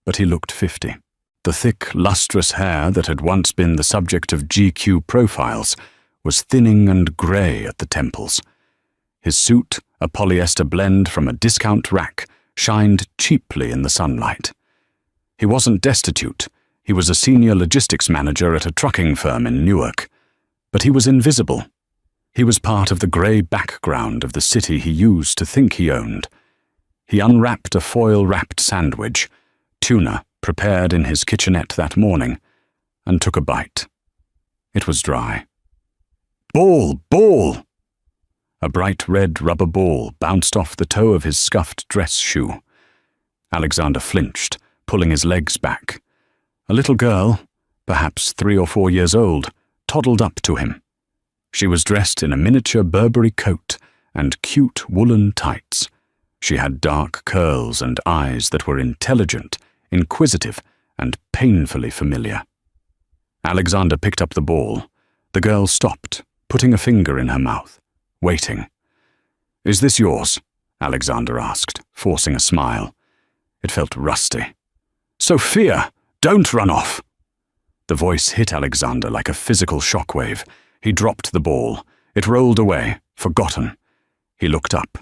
but he looked 50. The thick, lustrous hair that had once been the subject of GQ profiles was thinning and grey at the temples. His suit, a polyester blend from a discount rack, shined cheaply in the sunlight. He wasn't destitute. He was a senior logistics manager at a trucking firm in Newark. But he was invisible. He was part of the grey background of the city he used to think he owned. He unwrapped a foil-wrapped sandwich, tuna prepared in his kitchenette that morning, and took a bite. It was dry. Ball! Ball! A bright red rubber ball bounced off the toe of his scuffed dress shoe. Alexander flinched, pulling his legs back. A little girl, perhaps 3 or 4 years old, toddled up to him. She was dressed in a miniature Burberry coat and cute woolen tights. She had dark curls and eyes that were intelligent, inquisitive, and painfully familiar. Alexander picked up the ball. The girl stopped, putting a finger in her mouth, waiting. "Is this yours?" Alexander asked, forcing a smile. It felt rusty. "Sophia, don't run off!" The voice hit Alexander like a physical shockwave. He dropped the ball. It rolled away, forgotten. He looked up.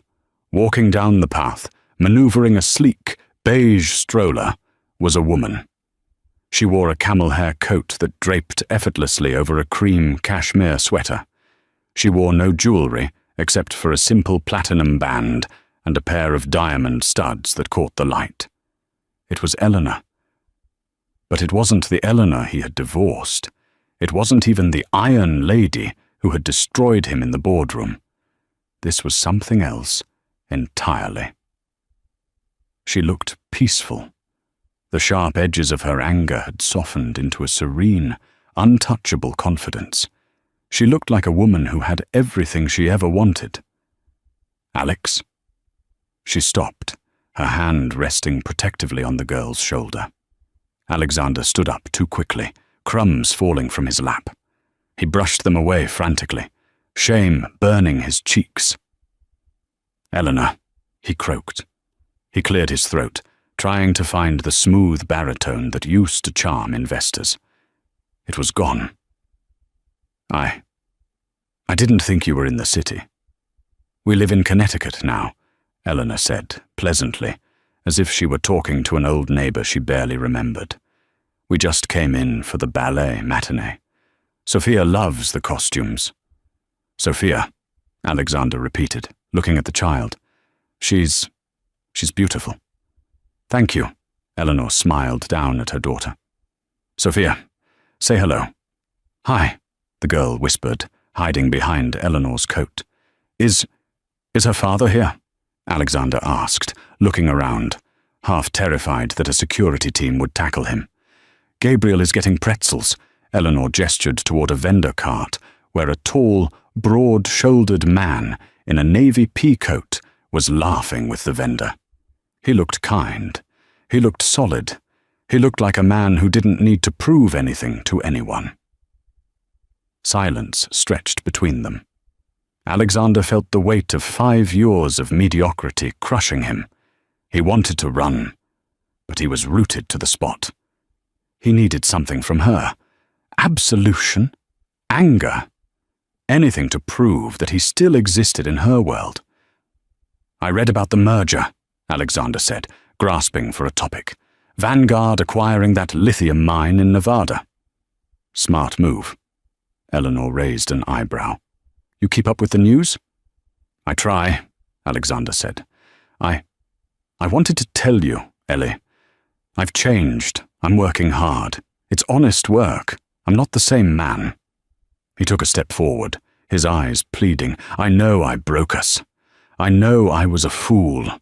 Walking down the path, maneuvering a sleek, beige stroller, was a woman. She wore a camel hair coat that draped effortlessly over a cream cashmere sweater. She wore no jewelry except for a simple platinum band and a pair of diamond studs that caught the light. It was Eleanor. But it wasn't the Eleanor he had divorced. It wasn't even the Iron Lady who had destroyed him in the boardroom. This was something else entirely. She looked peaceful. The sharp edges of her anger had softened into a serene, untouchable confidence. She looked like a woman who had everything she ever wanted. "Alex?" She stopped, her hand resting protectively on the girl's shoulder. Alexander stood up too quickly, crumbs falling from his lap. He brushed them away frantically, shame burning his cheeks. "Eleanor," he croaked. He cleared his throat, trying to find the smooth baritone that used to charm investors. It was gone. I didn't think you were in the city." "We live in Connecticut now," Eleanor said, pleasantly, as if she were talking to an old neighbor she barely remembered. "We just came in for the ballet matinee. Sophia loves the costumes." "Sophia," Alexander repeated, looking at the child. She's beautiful." "Thank you," Eleanor smiled down at her daughter. "Sophia, say hello." "Hi," the girl whispered, hiding behind Eleanor's coat. Is her father here?" Alexander asked, looking around, half terrified that a security team would tackle him. "Gabriel is getting pretzels," Eleanor gestured toward a vendor cart where a tall, broad-shouldered man in a navy pea coat was laughing with the vendor. He looked kind. He looked solid. He looked like a man who didn't need to prove anything to anyone. Silence stretched between them. Alexander felt the weight of 5 years of mediocrity crushing him. He wanted to run, but he was rooted to the spot. He needed something from her. Absolution? Anger? Anything to prove that he still existed in her world. "I read about the merger," Alexander said, grasping for a topic. "Vanguard acquiring that lithium mine in Nevada." "Smart move." Eleanor raised an eyebrow. "You keep up with the news?" "I try," Alexander said. I wanted to tell you, Ellie. I've changed. I'm working hard. It's honest work. I'm not the same man." He took a step forward, his eyes pleading. "I know I broke us. I know I was a fool.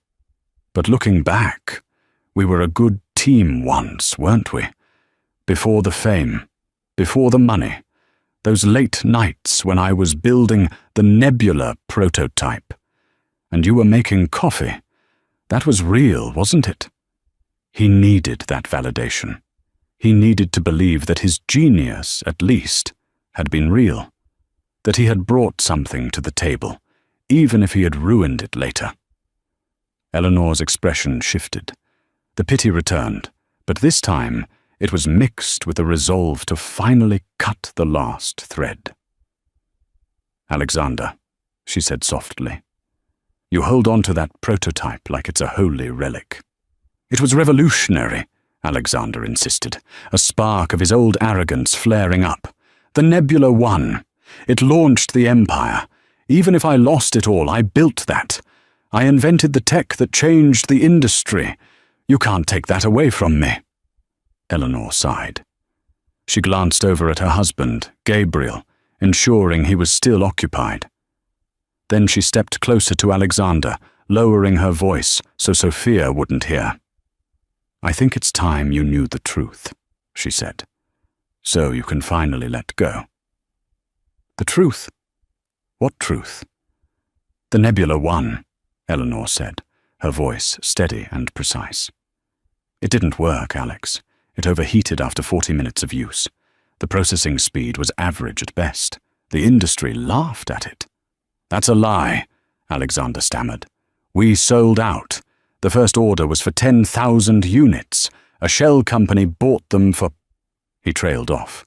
But looking back, we were a good team once, weren't we? Before the fame, before the money, those late nights when I was building the Nebula prototype. And you were making coffee. That was real, wasn't it?" He needed that validation. He needed to believe that his genius, at least, had been real, that he had brought something to the table, even if he had ruined it later. Eleanor's expression shifted. The pity returned, but this time it was mixed with a resolve to finally cut the last thread. "Alexander," she said softly, "you hold on to that prototype like it's a holy relic." "It was revolutionary," Alexander insisted, a spark of his old arrogance flaring up. "The Nebula won. It launched the Empire. Even if I lost it all, I built that. I invented the tech that changed the industry. You can't take that away from me." Eleanor sighed. She glanced over at her husband, Gabriel, ensuring he was still occupied. Then she stepped closer to Alexander, lowering her voice so Sophia wouldn't hear. "I think it's time you knew the truth," she said, "so you can finally let go." "The truth? What truth?" "The Nebula won," Eleanor said, her voice steady and precise. "It didn't work, Alex. It overheated after 40 minutes of use. The processing speed was average at best. The industry laughed at it." "That's a lie," Alexander stammered. "We sold out. The first order was for 10,000 units. A shell company bought them for—" He trailed off.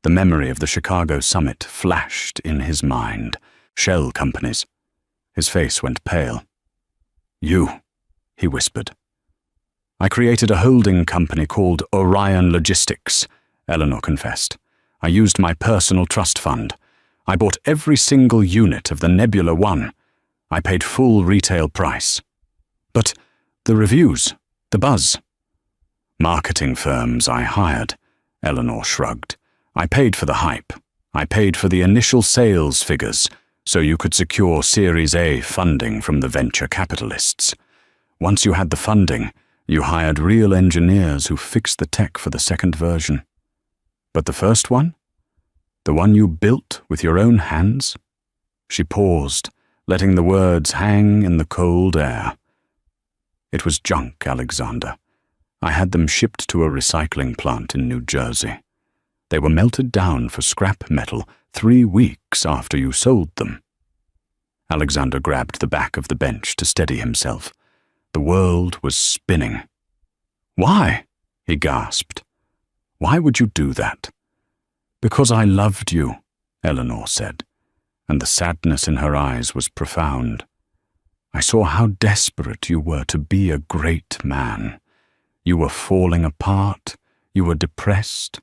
The memory of the Chicago summit flashed in his mind. Shell companies. His face went pale. "You," he whispered. "I created a holding company called Orion Logistics," Eleanor confessed. "I used my personal trust fund. I bought every single unit of the Nebula 1. I paid full retail price." "But the reviews, the buzz." "Marketing firms I hired," Eleanor shrugged. "I paid for the hype. I paid for the initial sales figures, so you could secure Series A funding from the venture capitalists. Once you had the funding, you hired real engineers who fixed the tech for the second version. But the first one? The one you built with your own hands?" She paused, letting the words hang in the cold air. "It was junk, Alexander. I had them shipped to a recycling plant in New Jersey. They were melted down for scrap metal 3 weeks after you sold them." Alexander grabbed the back of the bench to steady himself. The world was spinning. "Why?" he gasped. "Why would you do that?" "Because I loved you," Eleanor said, and the sadness in her eyes was profound. "I saw how desperate you were to be a great man. You were falling apart. You were depressed.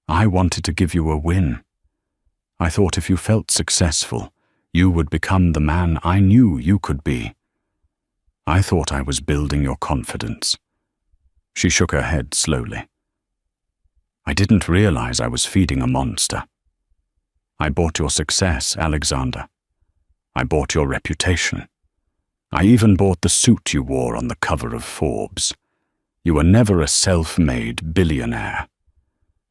I wanted to give you a win. I thought if you felt successful, you would become the man I knew you could be. I thought I was building your confidence." She shook her head slowly. "I didn't realize I was feeding a monster. I bought your success, Alexander. I bought your reputation. I even bought the suit you wore on the cover of Forbes. You were never a self-made billionaire.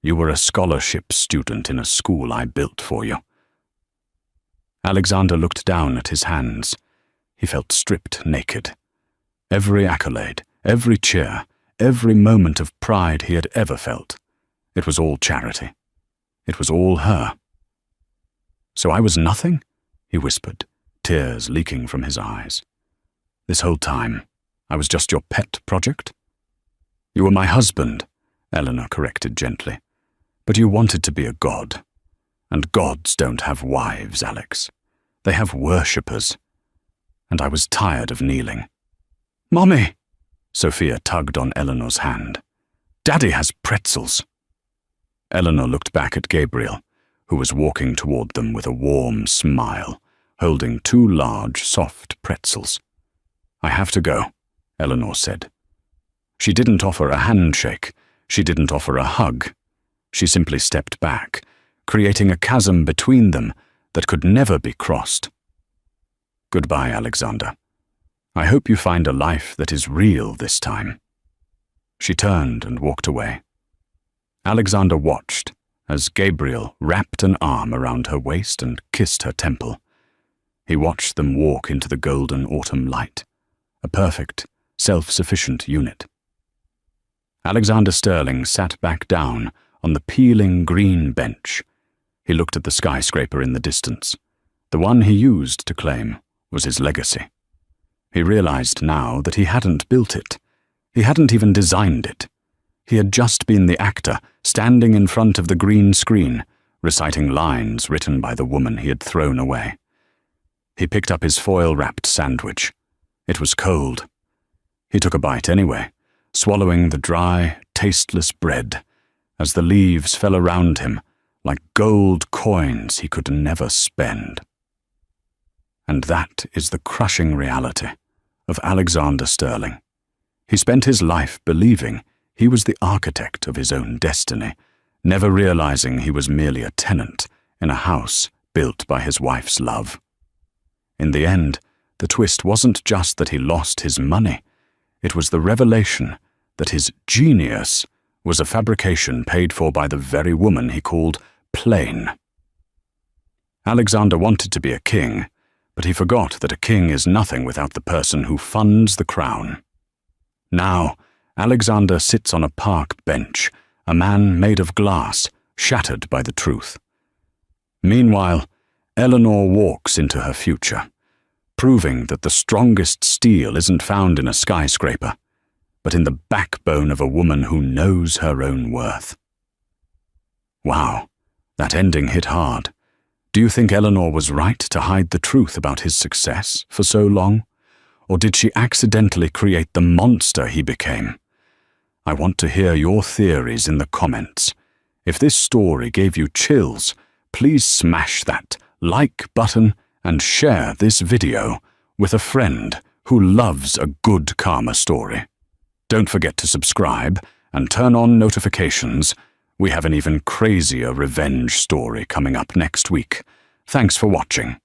You were a scholarship student in a school I built for you." Alexander looked down at his hands. He felt stripped naked. Every accolade, every cheer, every moment of pride he had ever felt. It was all charity. It was all her. "So I was nothing?" he whispered, tears leaking from his eyes. "This whole time, I was just your pet project?" "You were my husband," Eleanor corrected gently. "But you wanted to be a god. And gods don't have wives, Alex. They have worshippers. And I was tired of kneeling." "Mommy!" Sophia tugged on Eleanor's hand. "Daddy has pretzels." Eleanor looked back at Gabriel, who was walking toward them with a warm smile, holding 2 large, soft pretzels. "I have to go," Eleanor said. She didn't offer a handshake. She didn't offer a hug. She simply stepped back, creating a chasm between them that could never be crossed. "Goodbye, Alexander. I hope you find a life that is real this time." She turned and walked away. Alexander watched as Gabriel wrapped an arm around her waist and kissed her temple. He watched them walk into the golden autumn light, a perfect, self-sufficient unit. Alexander Sterling sat back down on the peeling green bench. He looked at the skyscraper in the distance. The one he used to claim was his legacy. He realized now that he hadn't built it. He hadn't even designed it. He had just been the actor standing in front of the green screen, reciting lines written by the woman he had thrown away. He picked up his foil-wrapped sandwich. It was cold. He took a bite anyway, swallowing the dry, tasteless bread as the leaves fell around him like gold coins he could never spend. And that is the crushing reality of Alexander Sterling. He spent his life believing he was the architect of his own destiny, never realizing he was merely a tenant in a house built by his wife's love. In the end, the twist wasn't just that he lost his money. It was the revelation that his genius was a fabrication paid for by the very woman he called plain. Alexander wanted to be a king, but he forgot that a king is nothing without the person who funds the crown. Now, Alexander sits on a park bench, a man made of glass, shattered by the truth. Meanwhile, Eleanor walks into her future, proving that the strongest steel isn't found in a skyscraper, but in the backbone of a woman who knows her own worth. Wow, that ending hit hard. Do you think Eleanor was right to hide the truth about his success for so long? Or did she accidentally create the monster he became? I want to hear your theories in the comments. If this story gave you chills, please smash that like button and share this video with a friend who loves a good karma story. Don't forget to subscribe and turn on notifications. We have an even crazier revenge story coming up next week. Thanks for watching.